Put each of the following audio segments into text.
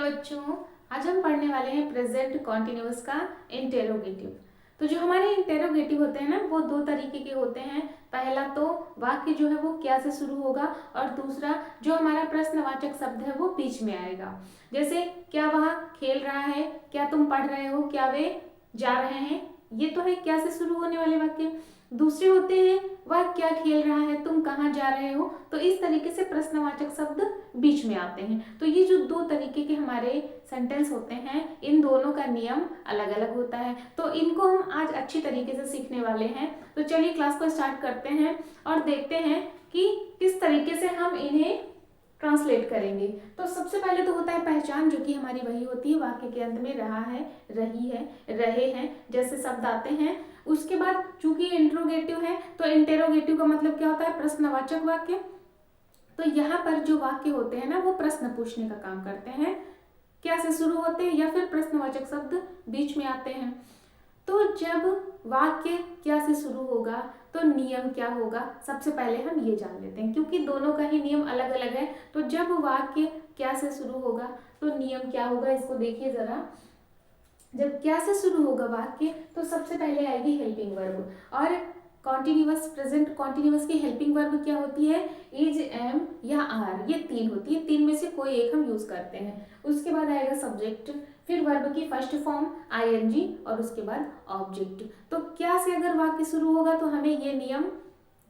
बच्चों, आज हम पढ़ने वाले हैं प्रेजेंट कॉन्टिन्यूअस का इंटेरोगेटिव। तो जो हमारे इंटेरोगेटिव होते हैं ना, वो दो तरीके के होते हैं। पहला तो वाक्य जो है वो क्या से शुरू होगा, और दूसरा जो हमारा प्रश्नवाचक शब्द है वो बीच में आएगा। जैसे क्या वह खेल रहा है, क्या तुम पढ़ रहे हो, क्या वे जा रहे हैं, ये तो है क्या से शुरू होने वाले वाक्य। दूसरे होते हैं वह क्या खेल रहा है, तुम कहाँ जा रहे हो। तो इस तरीके से प्रश्नवाचक शब्द बीच में आते हैं। तो ये जो दो तरीके के हमारे सेंटेंस होते हैं, इन दोनों का नियम अलग अलग होता है। तो इनको हम आज अच्छी तरीके से सीखने वाले हैं। तो चलिए क्लास को स्टार्ट करते हैं और देखते हैं कि किस तरीके से हम इन्हें ट्रांसलेट करेंगे। तो सबसे पहले तो होता है पहचान, जो कि हमारी वही होती है वाक्य के अंत में रहा है, रही है, रहे हैं जैसे शब्द आते हैं। उसके बाद चूंकि इंट्रोगेटिव है तो इंटेरोगेटिव का मतलब क्या होता है, प्रश्नवाचक वाक्य। तो यहाँ पर जो वाक्य होते हैं ना, वो प्रश्न पूछने का काम करते हैं, क्या से शुरू होते हैं या फिर प्रश्नवाचक शब्द बीच में आते हैं। तो जब वाक्य क्या से शुरू होगा तो नियम क्या होगा, सबसे पहले हम ये जान लेते हैं, क्योंकि दोनों का ही नियम अलग अलग है। तो जब वाक्य क्या से शुरू होगा तो नियम क्या होगा, इसको देखिए जरा। जब क्या से शुरू होगा वाक्य तो सबसे पहले आएगी हेल्पिंग वर्ब। और कॉन्टिन्यूअस प्रेजेंट कॉन्टिन्यूअस की हेल्पिंग वर्ब क्या होती है, इज, एम या आर, ये तीन होती है। तीन में से कोई एक हम यूज करते हैं। उसके बाद आएगा सब्जेक्ट, फिर वर्ब की फर्स्ट फॉर्म आईएनजी, और उसके बाद ऑब्जेक्ट। तो क्या से अगर वाक्य शुरू होगा तो हमें ये नियम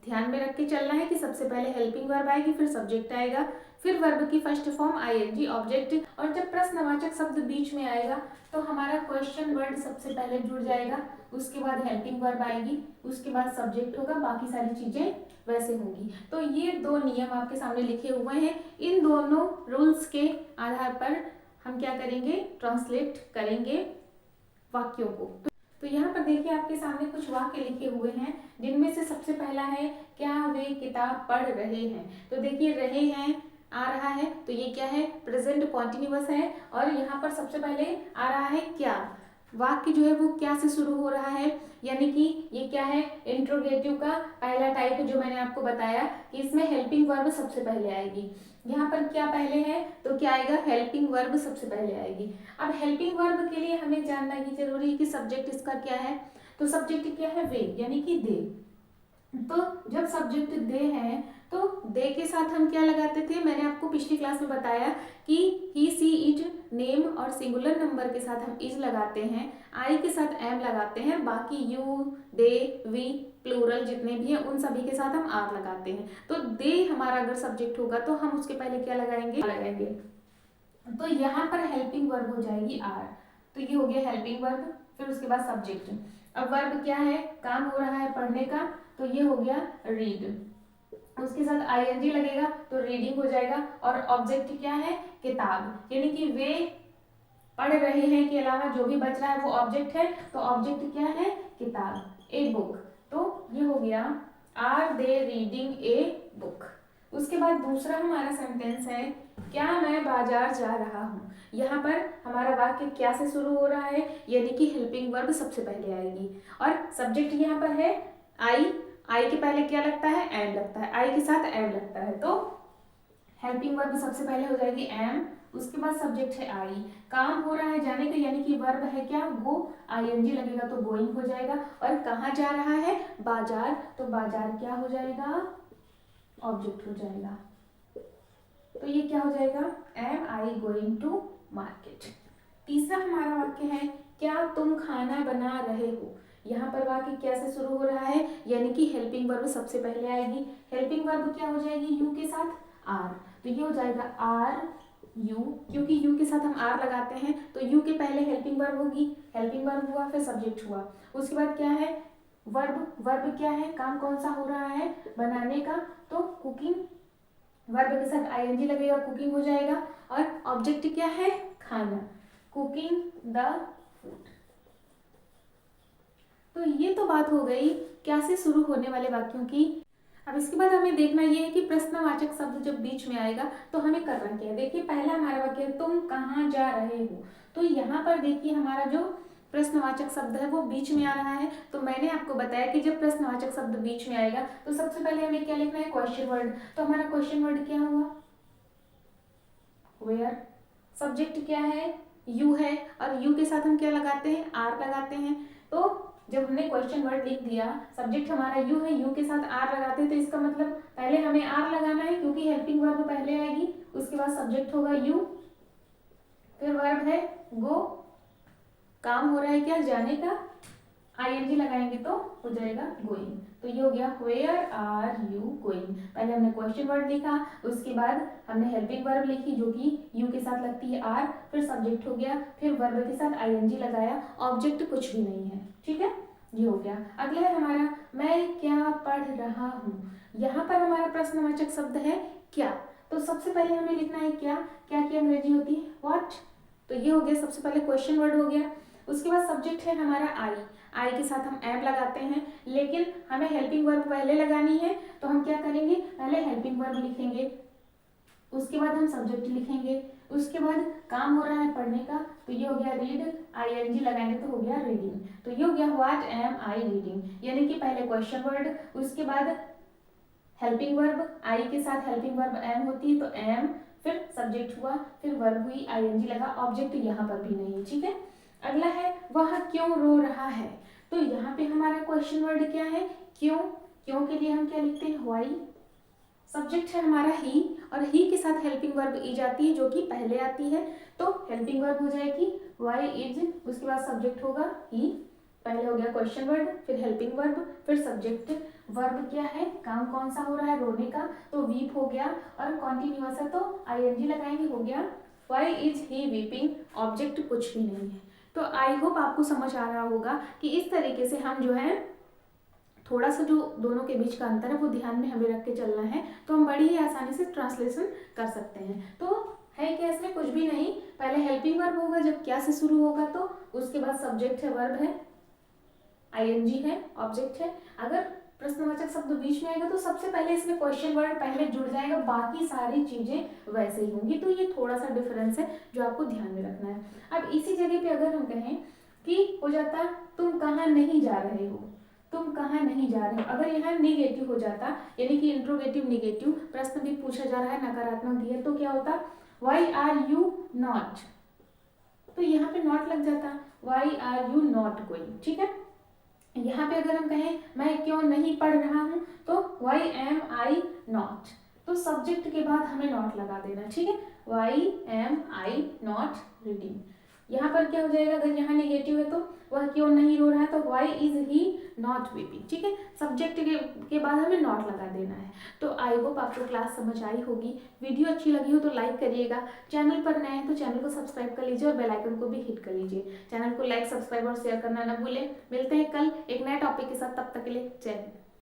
ध्यान में रख के चलना है कि सबसे पहले हेल्पिंग वर्ब आएगी, फिर सब्जेक्ट आएगा, फिर वर्ब की फर्स्ट फॉर्म आईएनजी, ऑब्जेक्ट, और जब प्रश्नवाचक शब्द बीच में आएगा तो हमारा क्वेश्चन वर्ड सबसे पहले जुड़ जाएगा, उसके बाद हेल्पिंग वर्ब आएगी, उसके बाद सब्जेक्ट होगा, बाकी सारी चीजें वैसे होंगी। तो ये दो नियम आपके सामने लिखे हुए हैं। इन दोनों रूल्स के आधार पर हम क्या करेंगे, ट्रांसलेट करेंगे वाक्यों को। तो यहाँ पर देखिए आपके सामने कुछ वाक्य लिखे हुए हैं, जिनमें से सबसे पहला है क्या वे किताब पढ़ रहे हैं। तो देखिए रहे हैं आ रहा है, तो ये क्या है, प्रेजेंट कॉन्टिन्यूअस है। और यहाँ पर सबसे पहले आ रहा है क्या, वाक्य जो है वो क्या से शुरू हो रहा है, यानी कि ये क्या है, इंट्रोगेटिव का पहला टाइप जो मैंने आपको बताया कि इसमें हेल्पिंग वर्ब सबसे पहले आएगी। यहाँ पर क्या पहले है तो क्या आएगा, हेल्पिंग वर्ब सबसे पहले आएगी। अब हेल्पिंग वर्ब के लिए हमें जानना ही जरूरी है कि सब्जेक्ट इसका क्या है। तो सब्जेक्ट क्या है, वे, यानी कि दे। तो जब सब्जेक्ट दे है तो दे के साथ हम क्या लगाते थे, मैंने आपको पिछली क्लास में बताया कि ही, सी, इट, नेम और सिंगुलर नंबर के साथ हम इज लगाते हैं, आई के साथ एम लगाते हैं, बाकी यू, दे, वी, प्लूरल जितने भी हैं उन सभी के साथ हम आर लगाते हैं। तो दे हमारा अगर सब्जेक्ट होगा तो हम उसके पहले क्या लगाएंगे। तो यहाँ पर हेल्पिंग वर्ब हो जाएगी आर। तो ये हो गया हेल्पिंग वर्ब, फिर उसके बाद सब्जेक्ट। अब वर्ब क्या है, काम हो रहा है पढ़ने का, तो ये हो गया रीड, उसके साथ आईएनजी लगेगा तो रीडिंग हो जाएगा। और ऑब्जेक्ट क्या है, किताब, यानी कि वे पढ़ रहे हैं के अलावा जो भी बच रहा है वो ऑब्जेक्ट है। तो ऑब्जेक्ट क्या है, किताब, ए बुक। तो ये हो गया are they reading a book. उसके बाद दूसरा हमारा सेंटेंस है क्या मैं बाजार जा रहा हूँ। यहाँ पर हमारा वाक्य क्या से शुरू हो रहा है, यानी कि हेल्पिंग वर्ब सबसे पहले आएगी, और सब्जेक्ट यहाँ पर है आई। आई के पहले क्या लगता है, एम लगता है, आई के साथ एम लगता है। तो हेल्पिंग वर्ब सबसे पहले हो जाएगी एम, उसके बाद सब्जेक्ट है आई, काम हो रहा है जाने का, यानी कि वर्ब है क्या, गो, आईएनजी लगेगा तो गोइंग हो जाएगा। और कहाँ जा रहा है, बाजार, तो बाजार क्या हो जाएगा, ऑब्जेक्ट हो जाएगा। तो ये क्या हो जाएगा, am I going to market. तीसरा हमारा वाक्य है क्या तुम खाना बना रहे हो। यहाँ पर वाक्य क्या से शुरू हो रहा है, यानी कि हेल्पिंग वर्ब सबसे पहले आएगी। हेल्पिंग वर्ब क्या हो जाएगी, यू के साथ आर, तो ये हो जाएगा आर यू, क्योंकि यू के साथ हम आर लगाते हैं तो यू के पहले हेल्पिंग वर्ब होगी, हेल्पिंग वर्ब हुआ फिर सब्जेक्ट हुआ। उसके बाद क्या है, वर्ब, वर्ब क्या है, काम कौन सा हो रहा है, बनाने का, तो कुकिंग, वर्ब के साथ आईएनजी लगेगा, कुकिंग हो जाएगा। और ऑब्जेक्ट क्या है, खाना, कुकिंग द फूड। तो ये तो बात हो गई क्या से शुरू होने वाले वाक्यों की। अब इसके बाद हमें देखना ये है कि प्रश्नवाचक शब्द जब बीच में आएगा तो हमें करना क्या है। देखिए पहला हमारा वाक्य है तुम कहाँ जा रहे हो। तो यहाँ पर देखिए हमारा जो प्रश्नवाचक शब्द है वो बीच में आ रहा है। तो मैंने आपको बताया कि जब प्रश्नवाचक शब्द बीच में आएगा तो सबसे पहले हमें क्या लिखना है, क्वेश्चन वर्ड। तो हमारा क्वेश्चन वर्ड क्या हुआ, वेयर। सब्जेक्ट क्या है, यू है, और यू के साथ हम क्या लगाते हैं, आर लगाते हैं। तो जब हमने क्वेश्चन वर्ड लिख दिया, सब्जेक्ट हमारा यू है, यू के साथ आर लगाते हैं, तो इसका मतलब पहले हमें आर लगाना है क्योंकि हेल्पिंग वर्ब पहले आएगी, उसके बाद सब्जेक्ट होगा यू, फिर वर्ब है गो, काम हो रहा है क्या, जाने का, आईएनजी लगाएंगे तो हो जाएगा गोइंग। तो ये हो गया वेयर आर यू गोइंग। पहले हमने क्वेश्चन वर्ड लिखा, उसके बाद हमने हेल्पिंग वर्ब लिखी जो कि यू के साथ लगती है आर, फिर सब्जेक्ट हो गया, फिर वर्ब के साथ आईएनजी लगाया, ऑब्जेक्ट कुछ भी नहीं है, ठीक है, ये हो गया। अगला है हमारा मैं क्या पढ़ रहा हूँ। यहाँ पर हमारा प्रश्नवाचक शब्द है क्या। तो सबसे पहले हमें लिखना है क्या, क्या की अंग्रेजी होती है व्हाट। तो ये हो गया सबसे पहले क्वेश्चन वर्ड हो गया। उसके बाद सब्जेक्ट है हमारा आई, आई के साथ हम एम लगाते हैं, लेकिन हमें हेल्पिंग वर्ब पहले लगानी है, तो हम क्या करेंगे, पहले हेल्पिंग वर्ब लिखेंगे, उसके बाद हम सब्जेक्ट लिखेंगे, उसके बाद काम हो रहा है पढ़ने का, तो ये हो गया रीड, आईएनजी लगाएंगे तो हो गया रीडिंग। तो ये हो गया व्हाट एम आई रीडिंग, यानी कि पहले क्वेश्चन वर्ड, उसके बाद हेल्पिंग वर्ब, आई के साथ हेल्पिंग वर्ब एम होती है तो एम, फिर सब्जेक्ट हुआ, फिर वर्ब हुई, आईएनजी लगा, ऑब्जेक्ट यहाँ पर भी नहीं है, ठीक है। अगला है वह क्यों रो रहा है। तो यहाँ पे हमारा क्वेश्चन वर्ड क्या है, क्यों, क्यों के लिए हम क्या लिखते हैं व्हाई, सब्जेक्ट है हमारा ही, और ही के साथ हेल्पिंग वर्ब ई जाती है जो कि पहले आती है, तो हेल्पिंग वर्ब हो जाएगी व्हाई इज, उसके बाद सब्जेक्ट होगा ही, पहले हो गया क्वेश्चन वर्ड, फिर हेल्पिंग वर्ब, फिर सब्जेक्ट, वर्ब क्या है, काम कौन सा हो रहा है, रोने का, तो वीप हो गया, और कॉन्टिन्यूअस है तो आईएनजी लगाएंगे, हो गया why is he weeping, object कुछ भी नहीं है। तो आई होप आपको समझ आ रहा होगा कि इस तरीके से हम जो है थोड़ा सा जो दोनों के बीच का अंतर है वो ध्यान में हमें रख के चलना है, तो हम बड़ी ही आसानी से ट्रांसलेशन कर सकते हैं। तो है क्या इसमें, कुछ भी नहीं, पहले हेल्पिंग वर्ब होगा जब क्या से शुरू होगा, तो उसके बाद सब्जेक्ट है, वर्ब है, आईएनजी है, ऑब्जेक्ट है। अगर प्रश्नवाचक शब्द बीच में आएगा तो सबसे पहले इसमें क्वेश्चन वर्ड पहले जुड़ जाएगा, बाकी सारी चीजें वैसे ही होंगी। तो ये थोड़ा सा डिफरेंस है जो आपको ध्यान में रखना है। अब इसी जगह पे अगर हम कहें कि हो जाता तुम कहाँ नहीं जा रहे हो, तुम कहाँ नहीं जा रहे हो, अगर यहाँ निगेटिव हो जाता, यानी कि इंट्रोगेटिव निगेटिव, प्रश्न भी पूछा जा रहा है, नकारात्मक दिया, तो क्या होता, वाई आर यू नॉट, तो यहाँ पे नॉट लग जाता, why are you not going, ठीक है। यहाँ पे अगर हम कहें मैं क्यों नहीं पढ़ रहा हूँ, तो वाई एम आई नॉट, तो सब्जेक्ट के बाद हमें नॉट लगा देना, ठीक है, why am I not reading. यहाँ पर क्या हो जाएगा, अगर यहाँ नेगेटिव है तो वह क्यों नहीं रो रहा है, तो why is he not weeping, ठीक है, सब्जेक्ट के बाद हमें नॉट लगा देना है। तो आई होप आपको क्लास समझ आई होगी। वीडियो अच्छी लगी हो तो लाइक करिएगा, चैनल पर नए हैं तो चैनल को सब्सक्राइब कर लीजिए और बेल आइकन को भी हिट कर लीजिए। चैनल को लाइक, सब्सक्राइब और शेयर करना ना भूलें। मिलते हैं कल एक नए टॉपिक के साथ, तब तक के लिए जय हिंद।